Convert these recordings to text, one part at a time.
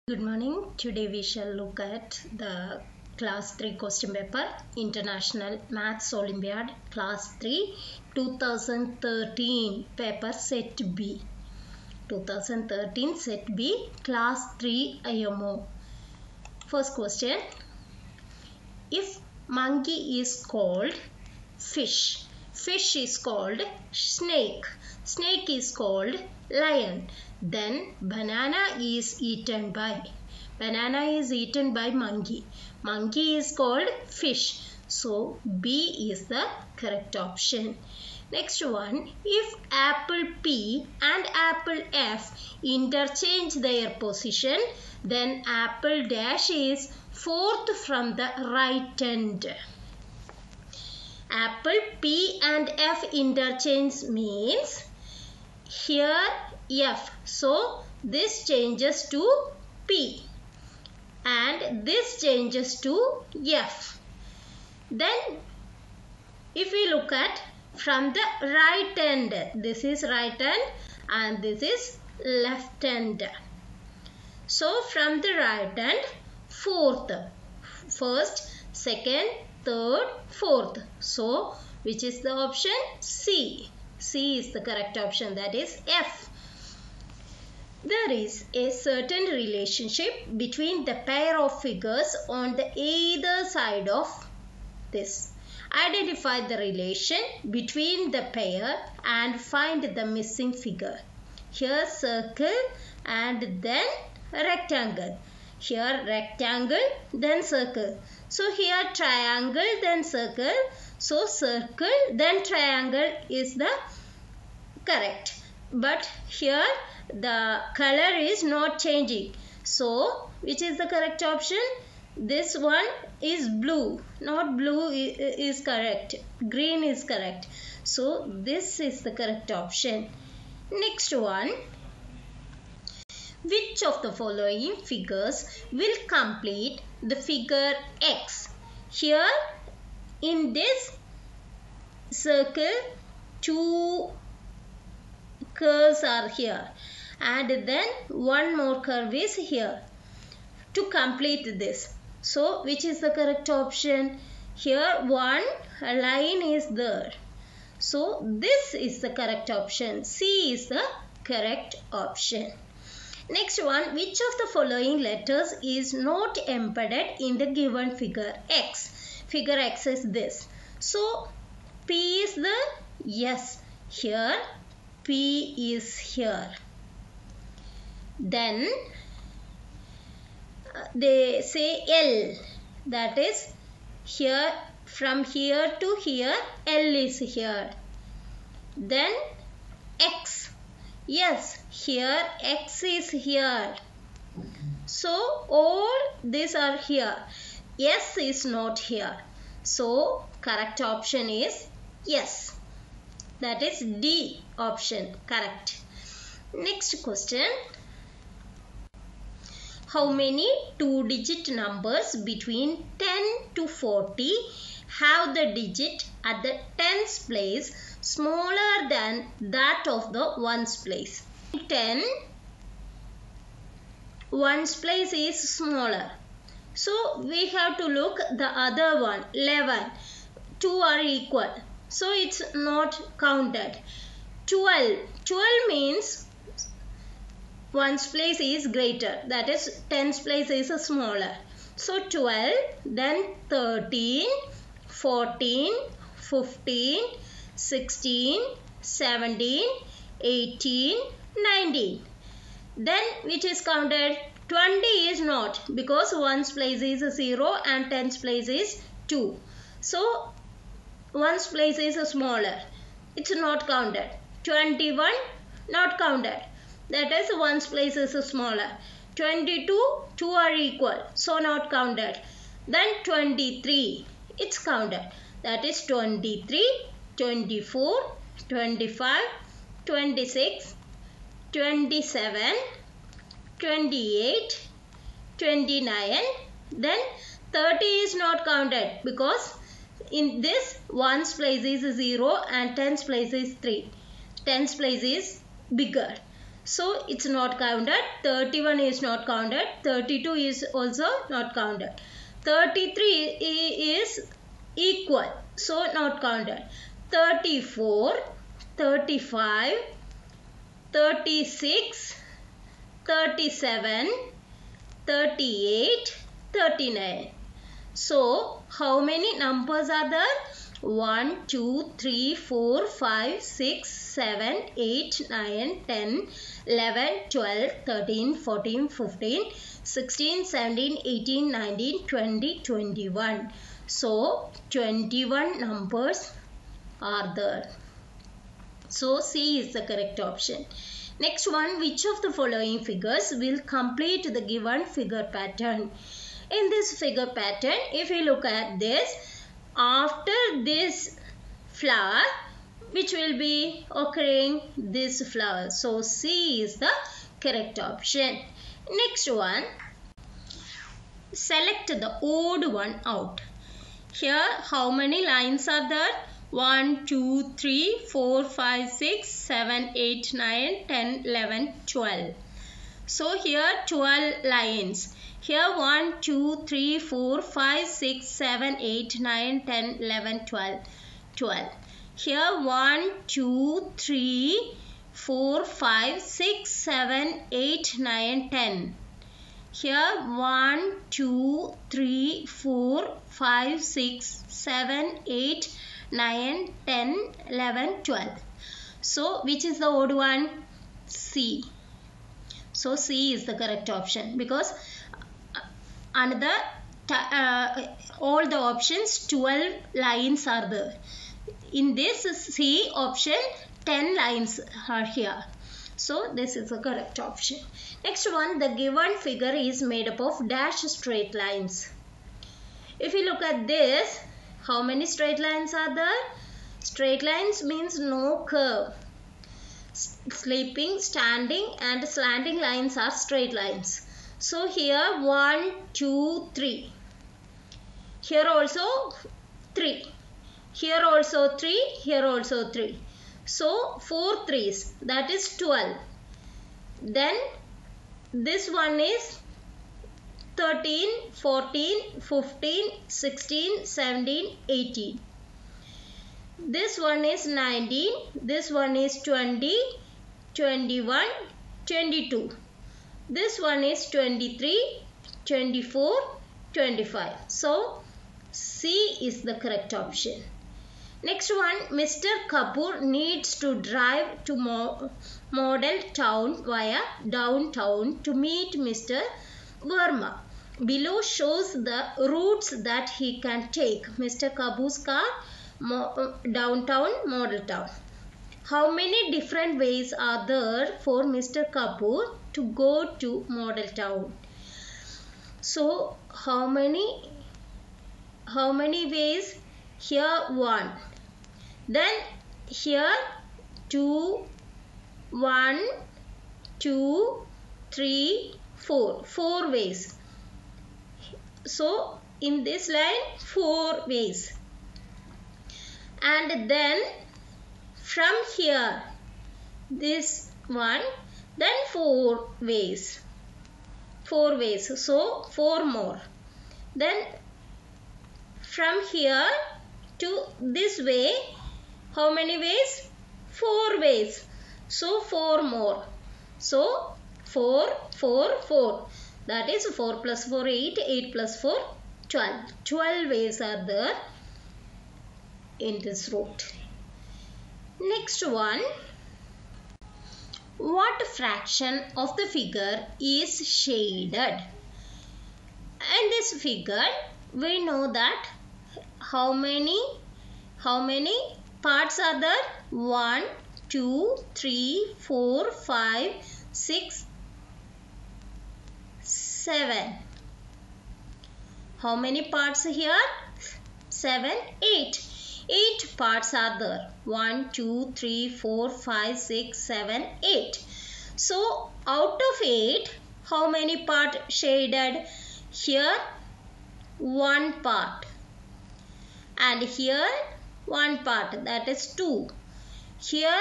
Good morning. Today we shall look at the Class 3 question paper, International Maths Olympiad Class 3 2013 paper Set B. 2013 Set B Class 3 IMO. First question. If monkey is called fish, fish is called snake, snake is called lion, then banana is eaten by monkey. Monkey is called fish. So B is the correct option. Next one, if apple P and apple F interchange their position, then apple dash is fourth from the right end. Apple P and F interchange means here F. So this changes to P and this changes to F. Then if we look at from the right end, this is right end and this is left end. So from the right end, fourth, first, second, third, fourth. So which is the option? C. C is the correct option, that is F. There is a certain relationship between the pair of figures on the either side of this. Identify the relation between the pair and find the missing figure. Here circle and then rectangle. Here rectangle, then circle. So here triangle, then circle. So circle, then triangle is the correct. But here the color is not changing. So which is the correct option? This one is blue. Not blue is correct. Green is correct. So this is the correct option. Next one. Which of the following figures will complete the figure X? Here in this circle, two curves are here and then one more curve is here to complete this. So which is the correct option? Here one line is there. So this is the correct option. C is the correct option. Next one, which of the following letters is not embedded in the given figure X? Figure X is this. So P is the yes. Here P is here. Then they say L, that is here, from here to here L is here. Then X, yes, here X is here. So all these are here. S is not here. So correct option is yes. That is D option, correct. Next question. How many two-digit numbers between 10 to 40 have the digit at the tens place smaller than that of the ones place? 10, ones place is smaller. So we have to look the other one, 11. 2 are equal. So it's not counted. 12. 12 means ones place is greater. That is tens place is smaller. So 12, then 13, 14, 15, 16, 17, 18, 19. Then which is counted? 20 is not, because ones place is 0 and tens place is 2. So ones place is smaller. It's not counted. 21 not counted. That is ones place is smaller. 22, 2 are equal. So not counted. Then 23, it's counted. That is 23, 24, 25, 26, 27, 28, 29. Then 30 is not counted because in this ones place is 0 and tens place is 3. Tens place is bigger. So it's not counted. 31 is not counted. 32 is also not counted. 33 is equal, so not counted. 34, 35, 36, 37, 38, 39. So how many numbers are there? 1, 2, 3, 4, 5, 6, 7, 8, 9, 10, 11, 12, 13, 14, 15, 16, 17, 18, 19, 20, 21. So 21 numbers are there. So C is the correct option. Next one, which of the following figures will complete the given figure pattern? In this figure pattern, if you look at this, after this flower, which will be occurring this flower. So C is the correct option. Next one, select the odd one out. Here, how many lines are there? 1, 2, 3, 4, 5, 6, 7, 8, 9, 10, 11, 12. So here 12 lines. Here 1, 2, 3, 4, 5, 6, 7, 8, 9, 10, 11, 12. 12. Here 1, 2, 3, 4, 5, 6, 7, 8, 9, 10. Here 1, 2, 3, 4, 5, 6, 7, 8, 9, 10, 11, 12. So which is the odd one? C. So C is the correct option because another all the options 12 lines are there. In this C option 10 lines are here. So this is the correct option. Next one, the given figure is made up of dash straight lines. If you look at this, how many straight lines are there? Straight lines means no curve. Sleeping, standing and slanting lines are straight lines. So here 1, 2, 3. Here also 3. Here also 3. Here also 3. So 4 threes, that is 12. Then this one is 13, 14, 15, 16, 17, 18. This one is 19. This one is 20, 21, 22. This one is 23, 24, 25. So C is the correct option. Next one, Mr. Kapoor needs to drive to Model Town via downtown to meet Mr. Verma. Below shows the routes that he can take. Mr. Kapoor's car, downtown, Model Town. How many different ways are there for Mr. Kapoor to go to Model Town? So how many ways? Here 1. Then here 2, 1, 2, 3, 4. 4 ways. So in this line 4 ways. And then from here this one, then 4 ways. 4 ways. So 4 more. Then from here to this way, how many ways? 4 ways. So 4 more. So 4, 4, 4. That is 4 plus 4, 8. 8 plus 4, 12. 12 ways are there in this route. Next one. What fraction of the figure is shaded? In this figure, we know that how many parts are there? 1, 2, 3, 4, 5, 6, 7. How many parts here? 7, 8. 8 parts are there. 1, 2, 3, 4, 5, 6, 7, 8. So out of 8, how many part shaded? Here 1 part. And here 1 part, that is 2. Here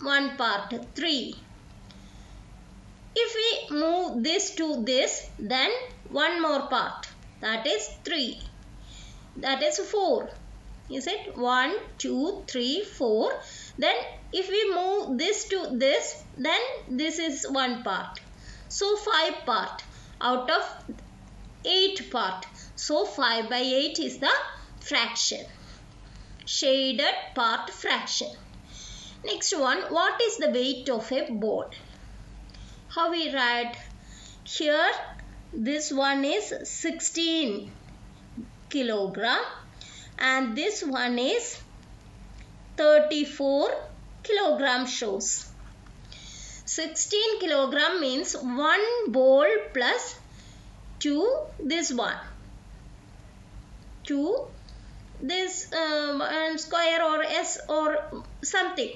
1 part, 3. If we move this to this, then one more part, that is 3. That is 4. Is it 1, 2, 3, 4? Then if we move this to this, then this is one part. So 5 part out of 8 part. So 5 by 8 is the fraction. Shaded part fraction. Next one, what is the weight of a ball? How we write? Here this one is 16 kilogram and this one is 34 kilogram shows. 16 kilogram means one ball plus 2 this one. 2 this square or s or something,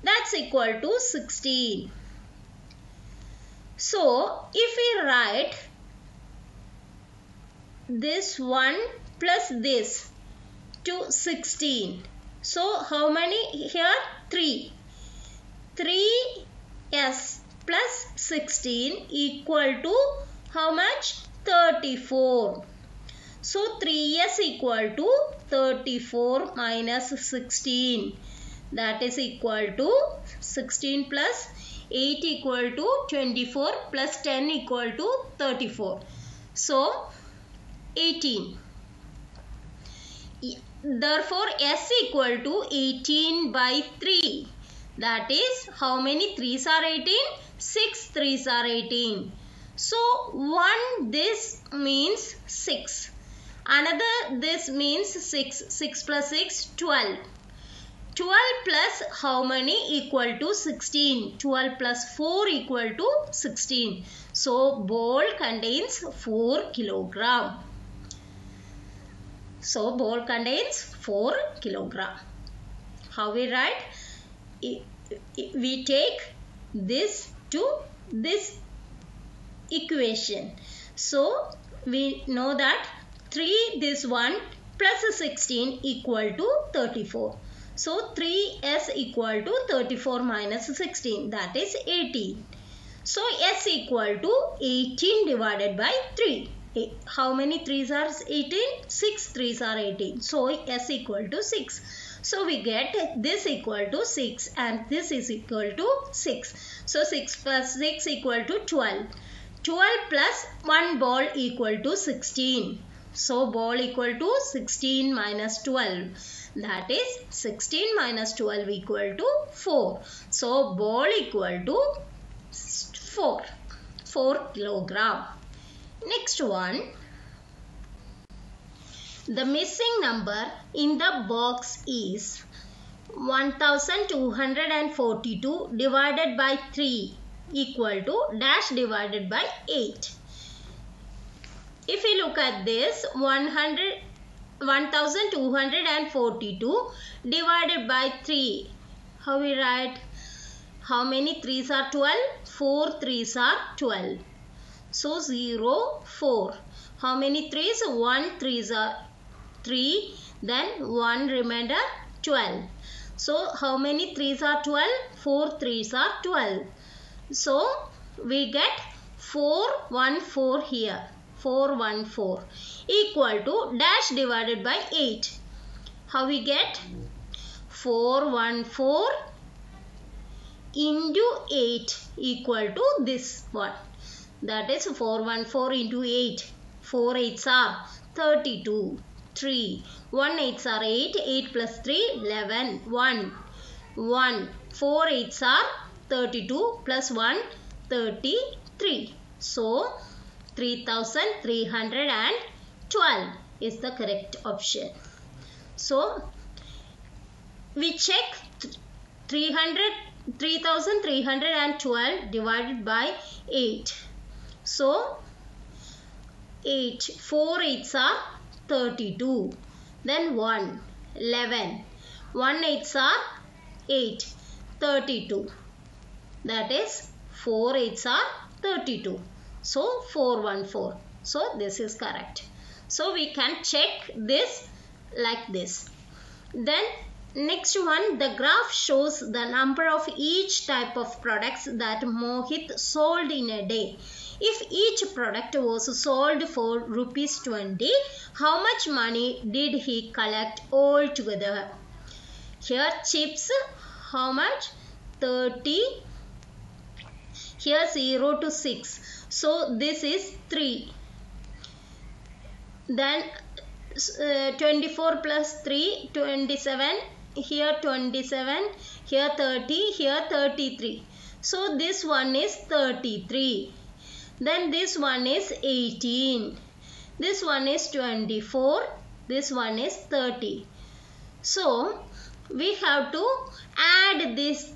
that's equal to 16. So if we write this one plus this to 16, so how many here? 3. 3s plus 16 equal to how much? 34. So 3s equal to 34 minus 16, that is equal to 16 plus 8 equal to 24 plus 10 equal to 34. So 18. Therefore s equal to 18 by 3. That is, how many 3s are 18? 6 3s are 18. So 1 this means 6. Another this means 6. 6 plus 6, 12. 12 plus how many equal to 16? 12 plus 4 equal to 16. So ball contains 4 kilogram. So ball contains 4 kilogram. How we write? We take this to this equation. So we know that 3 this one plus 16 equal to 34. So 3s equal to 34 minus 16, that is 18. So s equal to 18 divided by 3. How many 3s are 18? 6 3s are 18. So s equal to 6. So we get this equal to 6 and this is equal to 6. So 6 plus 6 equal to 12. 12 plus 1 ball equal to 16. So ball equal to 16 minus 12. That is 16 minus 12 equal to 4. So ball equal to 4 kilogram. Next one. The missing number in the box is 1242 divided by 3 equal to dash divided by 8. If we look at this, 1242 divided by 3. How we write? How many 3s are 12? 4 3s are 12. So 0, 4. How many 3s? 1 3s are 3. Then 1 remainder 12. So how many 3s are 12? 4 3s are 12. So we get 414 here. 414 equal to dash divided by 8. How we get? 414 into 8 equal to this one. That is 414 into 8. 4 8s are 32. 3. 1 8s are 8. 8 plus 3, 11. 1. 1. 4 8s are 32 plus 1, 33. So 3312 is the correct option. So we check 3312 divided by 8. So 8, 4 8s are 32. Then 1, 11. 1 8s are 8, 32. That is 4 8s are 32. So 414. So this is correct. So we can check this like this. Then Next one, the graph shows the number of each type of products that Mohit sold in a day. If each product was sold for rupees 20, how much money did he collect altogether? Here chips, how much? 30. Here 0 to 6. So this is 3. Then 24 plus 3, 27. Here 27. Here 30. Here 33. So this one is 33. Then this one is 18. This one is 24. This one is 30. So we have to add this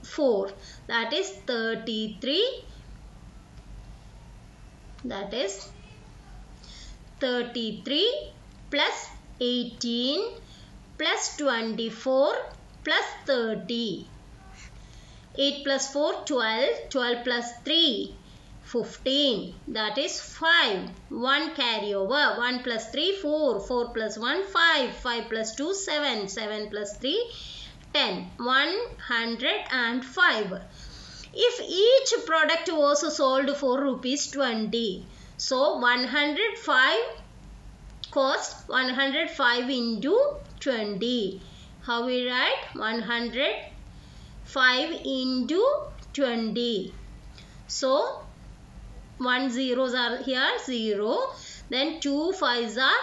4. That is 33. That is 33 plus 18 plus 24 plus 30. 8 plus 4, 12. 12 plus 3, 15. That is 5. 1 carry over. 1 plus 3, 4. 4 plus 1, 5. 5 plus 2, 7. 7 plus 3, 10. 105. If each product was sold for rupees 20, so 105 cost 105 into 20. How we write? 105 into 20. So 1 zeros are here, 0. Then 2 5s are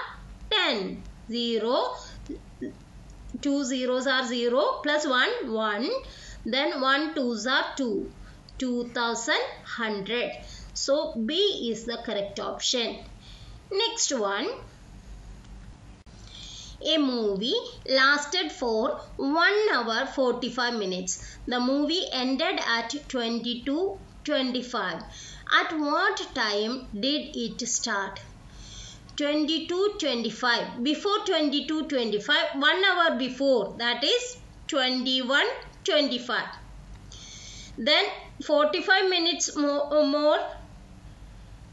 10. 0. 2 zeros are 0 plus 1, 1. Then 1 2s are 2. 2100. So B is the correct option. Next one. A movie lasted for 1 hour 45 minutes. The movie ended at 22:25. At what time did it start? 22:25. Before 22:25, 1 hour before, that is 21:25. Then 45 minutes more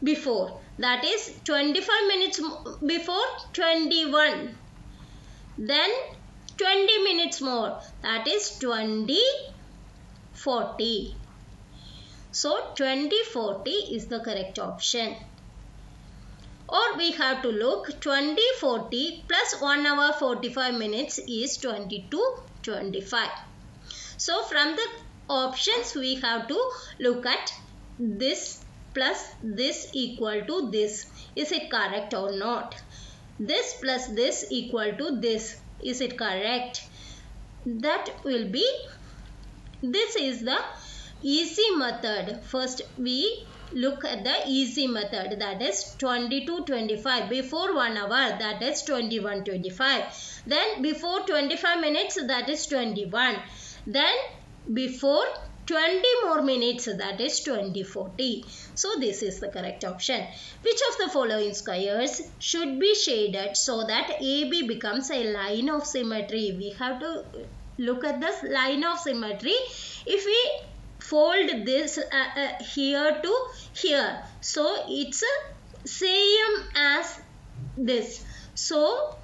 before, that is 25 minutes before 21. Then 20 minutes more, that is 20:40. So 20:40 is the correct option. Or we have to look 20:40 plus 1 hour 45 minutes is 22:25. So from the options we have to look at this plus this equal to this. Is it correct or not? This plus this equal to this. Is it correct? That will be, this is the easy method. First we look at the easy method, that is 22:25. Before 1 hour, that is 21:25. Then before 25 minutes, that is 21. Then before 20 more minutes, that is 20:40. So this is the correct option. Which of the following squares should be shaded so that AB becomes a line of symmetry? We have to look at this line of symmetry. If we fold this here to here, so it's same as this. So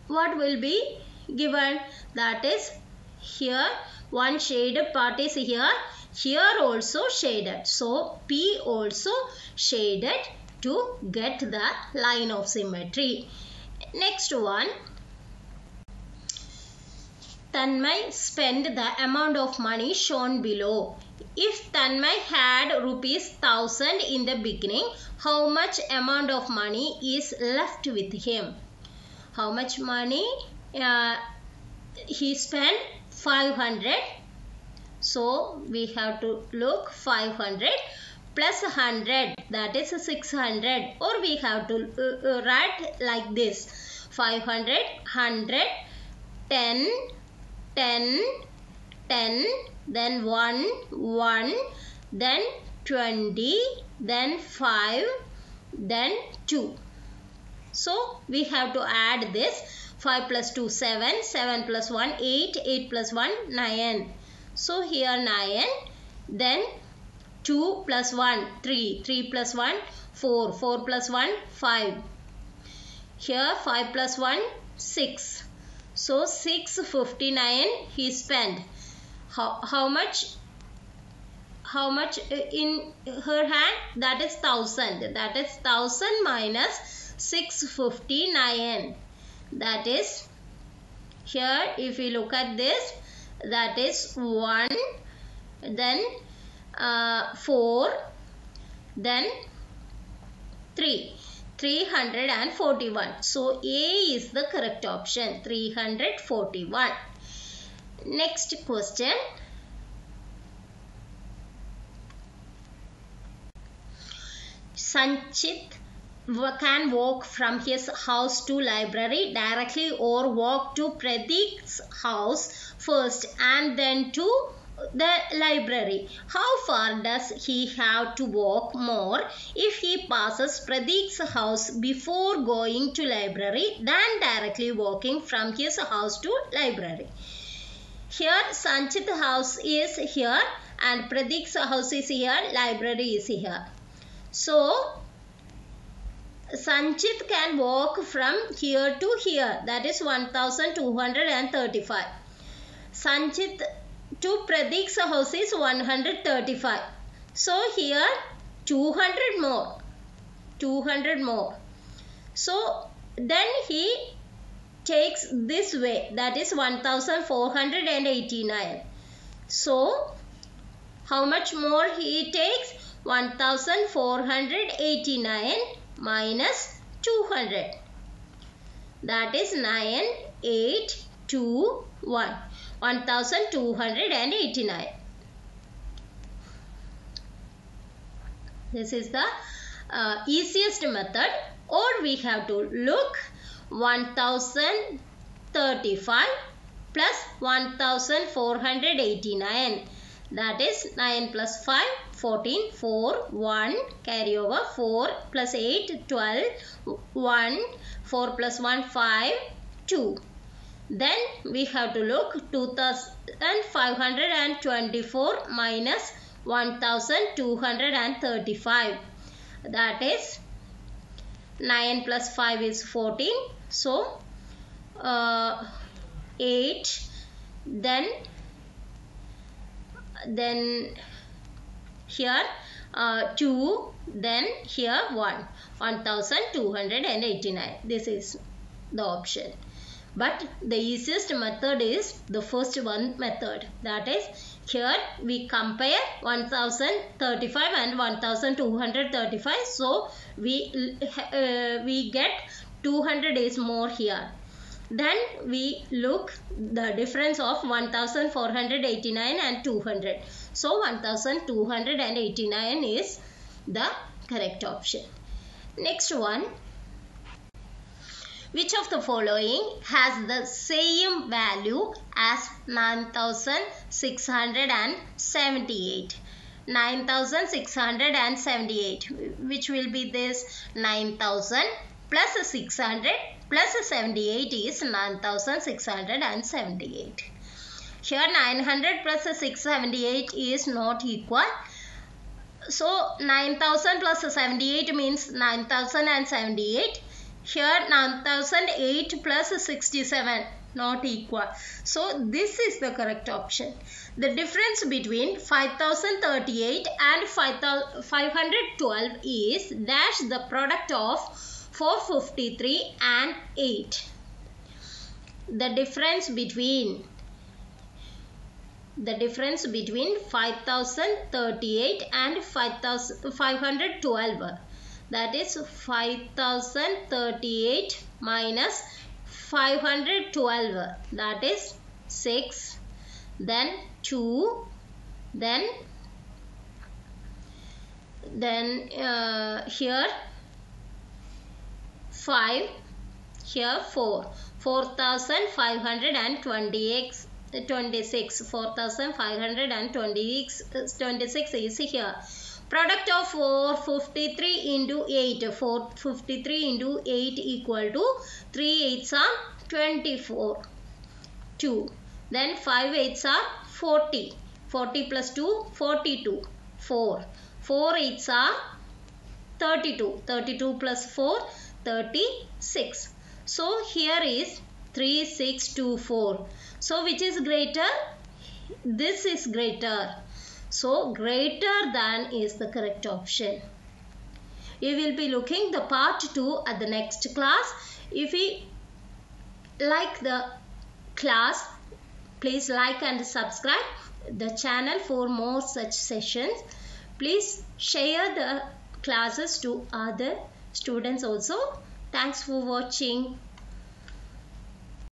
what will be given? That is, here one shaded part is here, here also shaded. So P also shaded to get the line of symmetry. Next one. Tanmay spent the amount of money shown below. If Tanmay had rupees 1000 in the beginning, how much amount of money is left with him? How much money? He spent 500. So we have to look 500 plus 100, that is 600. Or we have to write like this: 500, 100, 10, 10, 10, then 1, 1, then 20, then 5, then 2. So we have to add this. 5 plus 2, 7, 7 plus 1, 8, 8 plus 1, 9. So here 9, then 2 plus 1, 3, 3 plus 1, 4, 4 plus 1, 5. Here 5 plus 1, 6. So 659 he spent. How much in her hand? That is 1000. That is 1000 minus 659. That is, here if we look at this, that is 1, then 4, then 3. 341. So A is the correct option. 341. Next question. Sanchit can walk from his house to library directly or walk to Pradeep's house first and then to the library. How far does he have to walk more if he passes Pradeep's house before going to library than directly walking from his house to library? Here Sanchit's house is here and Pradeep's house is here, library is here. So Sanchit can walk from here to here, that is 1235. Sanchit to Pradeep's house is 135. So here 200 more. 200 more. So then he takes this way, that is 1489. So how much more he takes? 1489 minus 200. That is 9821. 1289. This is the easiest method. Or we have to look 1035 plus 1489. That is 9 plus 5, 14, 4, 1, carry over 4 plus 8, 12, 1, 4 plus 1, 5, 2. Then we have to look 2524 minus 1235. That is 9 plus 5 is 14. So 8. Then here 2. Then here 1. 1289. This is the option. But the easiest method is the first one method. That is, here we compare 1035 and 1235. So we get 200 is more here. Then we look the difference of 1489 and 200. So 1289 is the correct option. Next one. Which of the following has the same value as 9678? 9678. Which will be this? 9000 plus 600 plus 78 is 9678. Here 900 plus 678 is not equal. So 9000 plus 78 means 9078. Here 9008 plus 67 not equal. So this is the correct option. The difference between 5038 and 512 is dash the product of 453 and 8. The difference between 5038 and 512. That is 5038 minus 512. That is 6. Then 2. Then here 5. Here 4. 4526. 4526 is here. Product of 453 into 8. 453 into 8 equal to 3 8s are 24. 2. Then 5 8s are 40. 40 plus 2, 42. 4. 4 8s are 32. 32 plus 4, 36. So here is 3624. So which is greater? This is greater. So greater than is the correct option. We will be looking the part 2 at the next class. If you like the class, please like and subscribe the channel for more such sessions. Please share the classes to other students also. Thanks for watching.